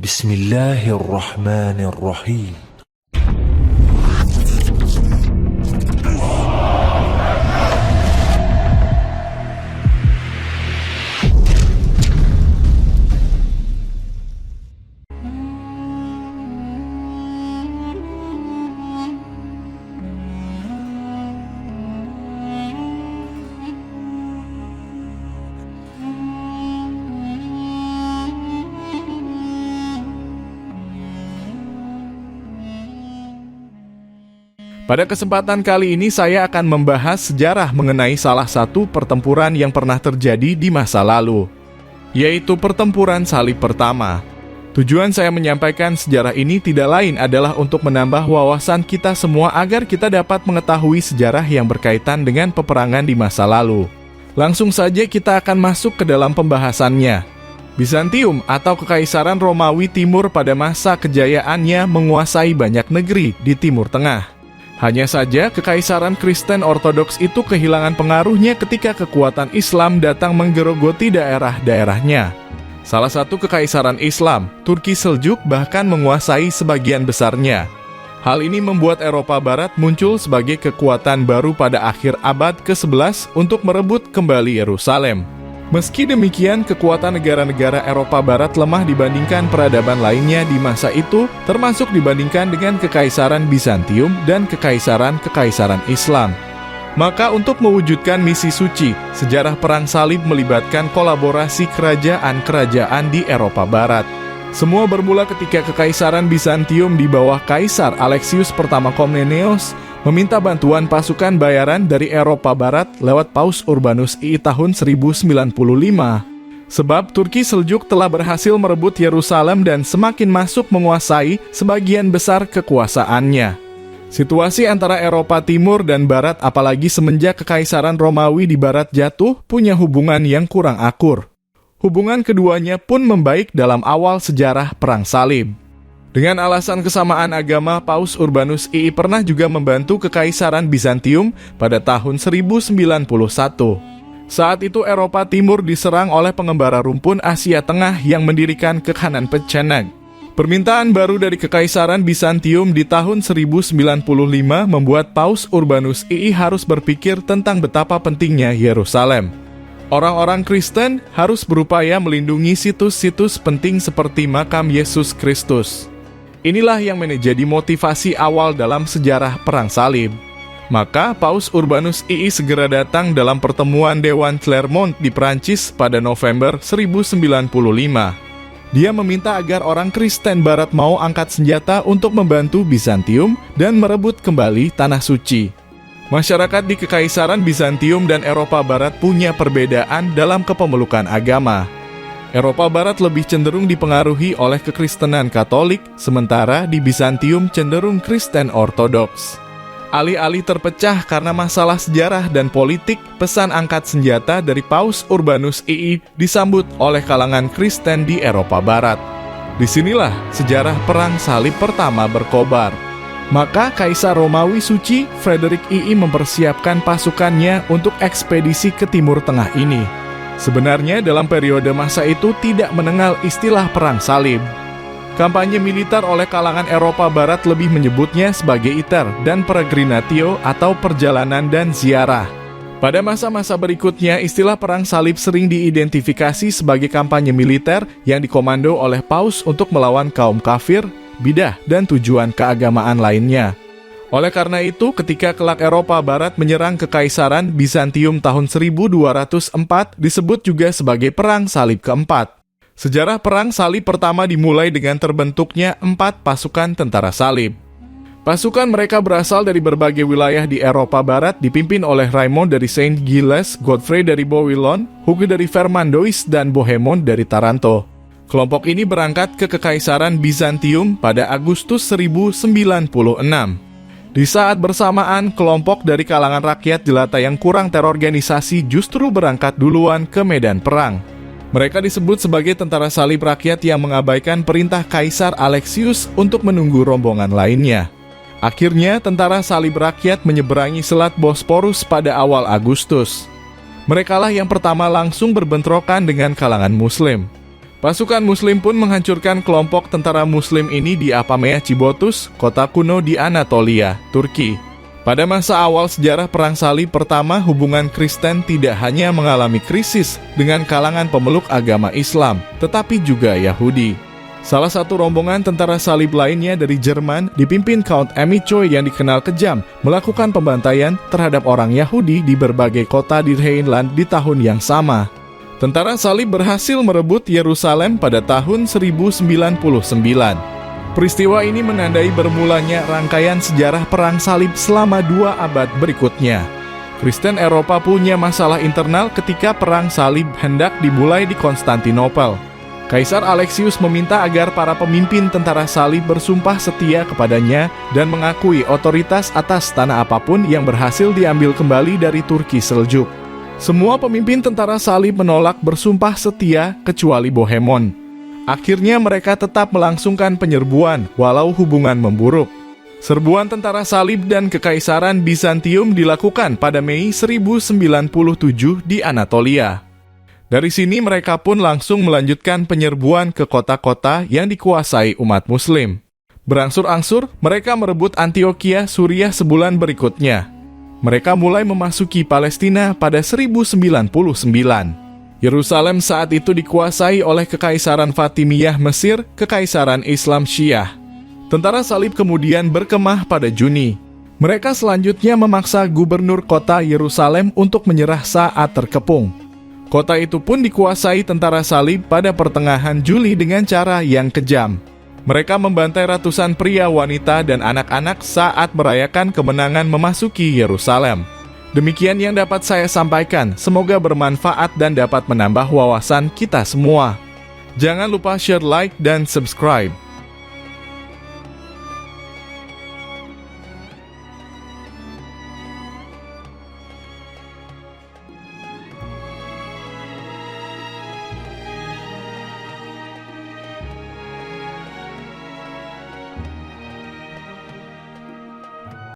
Bismillahirrahmanirrahim. Pada kesempatan kali ini saya akan membahas sejarah mengenai salah satu pertempuran yang pernah terjadi di masa lalu, yaitu pertempuran salib pertama. Tujuan saya menyampaikan sejarah ini tidak lain adalah untuk menambah wawasan kita semua agar kita dapat mengetahui sejarah yang berkaitan dengan peperangan di masa lalu. Langsung saja kita akan masuk ke dalam pembahasannya. Bizantium atau Kekaisaran Romawi Timur pada masa kejayaannya menguasai banyak negeri di Timur Tengah. Hanya saja, Kekaisaran Kristen Ortodoks itu kehilangan pengaruhnya ketika kekuatan Islam datang menggerogoti daerah-daerahnya. Salah satu kekaisaran Islam, Turki Seljuk, bahkan menguasai sebagian besarnya. Hal ini membuat Eropa Barat muncul sebagai kekuatan baru pada akhir abad ke-11 untuk merebut kembali Yerusalem. Meski demikian, kekuatan negara-negara Eropa Barat lemah dibandingkan peradaban lainnya di masa itu, termasuk dibandingkan dengan Kekaisaran Bizantium dan Kekaisaran Islam. Maka untuk mewujudkan misi suci, sejarah Perang Salib melibatkan kolaborasi kerajaan-kerajaan di Eropa Barat. Semua bermula ketika Kekaisaran Bizantium di bawah Kaisar Alexius I Komneneos meminta bantuan pasukan bayaran dari Eropa Barat lewat Paus Urbanus I tahun 1095. Sebab Turki Seljuk telah berhasil merebut Yerusalem dan semakin masuk menguasai sebagian besar kekuasaannya. Situasi antara Eropa Timur dan Barat, apalagi semenjak Kekaisaran Romawi di Barat jatuh, punya hubungan yang kurang akur. Hubungan keduanya pun membaik dalam awal sejarah Perang Salib. Dengan alasan kesamaan agama, Paus Urbanus I pernah juga membantu Kekaisaran Bizantium pada tahun 1091. Saat itu Eropa Timur diserang oleh pengembara rumpun Asia Tengah yang mendirikan Kekhanan Peceneg. Permintaan baru dari Kekaisaran Bizantium di tahun 1095 membuat Paus Urbanus I harus berpikir tentang betapa pentingnya Yerusalem. Orang-orang Kristen harus berupaya melindungi situs-situs penting seperti makam Yesus Kristus. Inilah yang menjadi motivasi awal dalam sejarah Perang Salib. Maka Paus Urbanus II segera datang dalam pertemuan Dewan Clermont di Prancis pada November 1095. Dia meminta agar orang Kristen Barat mau angkat senjata untuk membantu Bizantium dan merebut kembali Tanah Suci. Masyarakat di Kekaisaran Bizantium dan Eropa Barat punya perbedaan dalam kepemulukan agama. Eropa Barat lebih cenderung dipengaruhi oleh kekristenan Katolik, sementara di Bizantium cenderung Kristen Ortodoks. Alih-alih terpecah karena masalah sejarah dan politik, pesan angkat senjata dari Paus Urbanus II disambut oleh kalangan Kristen di Eropa Barat. Disinilah sejarah Perang Salib pertama berkobar. Maka Kaisar Romawi Suci, Frederick II mempersiapkan pasukannya untuk ekspedisi ke Timur Tengah ini. Sebenarnya dalam periode masa itu tidak mengenal istilah Perang Salib. Kampanye militer oleh kalangan Eropa Barat lebih menyebutnya sebagai iter dan peregrinatio atau perjalanan dan ziarah. Pada masa-masa berikutnya, istilah Perang Salib sering diidentifikasi sebagai kampanye militer yang dikomando oleh Paus untuk melawan kaum kafir, bidah, dan tujuan keagamaan lainnya. Oleh karena itu, ketika kelak Eropa Barat menyerang Kekaisaran Bizantium tahun 1204 disebut juga sebagai Perang Salib keempat. Sejarah Perang Salib pertama dimulai dengan terbentuknya 4 pasukan tentara salib. Pasukan mereka berasal dari berbagai wilayah di Eropa Barat dipimpin oleh Raymond dari Saint Gilles, Godfrey dari Bouillon, Hugues dari Vermandois, dan Bohemond dari Taranto. Kelompok ini berangkat ke Kekaisaran Bizantium pada Agustus 1096. Di saat bersamaan, kelompok dari kalangan rakyat jelata yang kurang terorganisasi justru berangkat duluan ke medan perang. Mereka disebut sebagai tentara salib rakyat yang mengabaikan perintah Kaisar Alexius untuk menunggu rombongan lainnya. Akhirnya, tentara salib rakyat menyeberangi Selat Bosporus pada awal Agustus. Merekalah yang pertama langsung berbentrokan dengan kalangan Muslim. Pasukan Muslim pun menghancurkan kelompok tentara Muslim ini di Apamea Cibotus, kota kuno di Anatolia, Turki. Pada masa awal sejarah Perang Salib pertama, hubungan Kristen tidak hanya mengalami krisis dengan kalangan pemeluk agama Islam, tetapi juga Yahudi. Salah satu rombongan tentara salib lainnya dari Jerman dipimpin Count Emmy Choi yang dikenal kejam melakukan pembantaian terhadap orang Yahudi di berbagai kota di Rhineland di tahun yang sama. Tentara salib berhasil merebut Yerusalem pada tahun 1099. Peristiwa ini menandai bermulanya rangkaian sejarah Perang Salib selama 2 abad berikutnya. Kristen Eropa punya masalah internal ketika Perang Salib hendak dimulai di Konstantinopel. Kaisar Alexius meminta agar para pemimpin tentara salib bersumpah setia kepadanya dan mengakui otoritas atas tanah apapun yang berhasil diambil kembali dari Turki Seljuk. Semua pemimpin tentara salib menolak bersumpah setia kecuali Bohemond. Akhirnya mereka tetap melangsungkan penyerbuan walau hubungan memburuk. Serbuan tentara salib dan kekaisaran Bizantium dilakukan pada Mei 1097 di Anatolia. Dari sini mereka pun langsung melanjutkan penyerbuan ke kota-kota yang dikuasai umat Muslim. Berangsur-angsur mereka merebut Antioquia, Suriah sebulan berikutnya. Mereka mulai memasuki Palestina pada 1099. Yerusalem saat itu dikuasai oleh Kekaisaran Fatimiyah Mesir, Kekaisaran Islam Syiah. Tentara salib kemudian berkemah pada Juni. Mereka selanjutnya memaksa gubernur kota Yerusalem untuk menyerah saat terkepung. Kota itu pun dikuasai tentara salib pada pertengahan Juli dengan cara yang kejam. Mereka membantai ratusan pria, wanita, dan anak-anak saat merayakan kemenangan memasuki Yerusalem. Demikian yang dapat saya sampaikan, semoga bermanfaat dan dapat menambah wawasan kita semua. Jangan lupa share, like, dan subscribe.